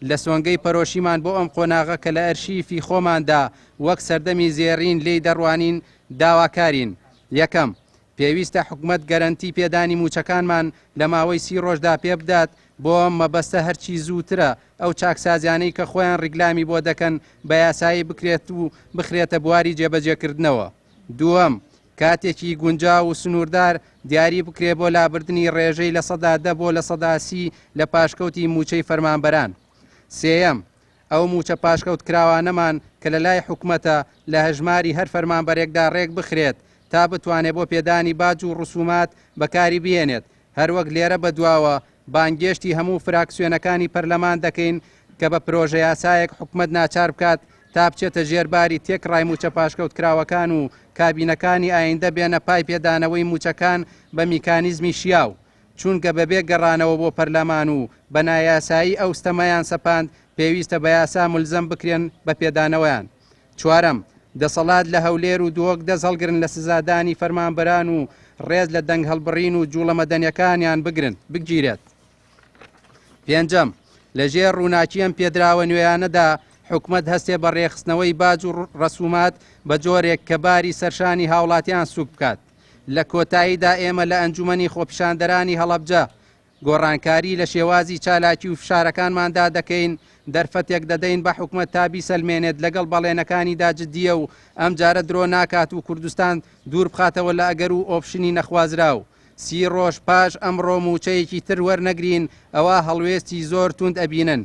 لە سۆنگەی پەرۆشیمان بۆ ئەم قۆناغە کە لە ئەرشیفی خۆماندا وەک سەردەمی زێڕین لێی دەڕوانین داواکارین. یەکەم، پێویستە حکومەت گەرەنتی پێدانی موچەکانمان لە ماوەی 30 ڕۆژدا پێ بدات بۆ مەبەستە هەرچی زووترە ئەو چاکسازیانەی کە خۆیان ڕیگلامی بۆ دەکەن بە یاسایی بکرێت و بخرێتە بواری جێبەجێکردنەوە. دووەم، کاتێکی گونجاو و سنووردار دیاری بکرێ بۆ لابردنی ڕێژەی لە 10% بۆ لە 30% لە پاشکەوتی موچەی فەرمانبەران. سێیەم، ئەو موچە پاشکەوت کراوانەمان کە لە لای حکومەتە لە هەژماری هەر فەرمانبەرێکدا ڕێک بخرێت تا بتوانێت بۆ پێدانی باج و ڕسومات بەکاری بێنێت. هەروەک لێرە بەدواوە بانگێشتی هەموو فراکسیۆنەکانی پەرلەمان دەکەین کە بە پرۆژە یاسایەک حکومەت ناچار بکات تا بچێتە ژێرباری تێکڕای موچە پاشکەوت کراوەکان و کابینەکانی ئایندە بێنە پای پێدانەوەی موچەکان بە میکانیزمی شیاو، چونکە بەبێ گەڕانەوە بۆ پەرلەمان و بە نایاسایی ئەو ستەمەیان سەپاند پێویستە بە یاسا مولزەم بکرێن بە پێدانەوەیان. چوارەم، دەسەڵات لە هەولێر و دۆک دەست هەڵگرن لە سزادانی فەرمانبەران و ڕێز لە دەنگ هەڵبڕین و جوڵە مەدەنیەکانیان بگیرێت. پێنجەم، لەژێر ڕووناکیەم پێدراوە نوێیانەدا حکومەت هەستێ بە ڕێخستنەوەی باج و ڕسومات بە جۆرێک کە باری سەرشانی هاوڵاتیان سوک بکات. لە کۆتاییدا ئێمە لە ئەنجومەنی خۆپیشاندەرانی هەڵەبجە گۆڕانکاری لە شێوازی چالاکی و فشارەکانماندا دەکەین، دەرفەتێک دەدەین بە حکومەت تابی سەلمێنێت لەگەڵ بەڵێنەکانیدا جددیە و ئەم جارە درۆ ناکات و کوردستان دوور بخاتەوە لە ئەگەر و ئۆپشنی نەخوازراو. 30 ڕۆژ پاش ئەمڕۆ موچەیەکی تر وەرنەگرین ئەوە هەڵوێستی زۆر توند ئەبینن.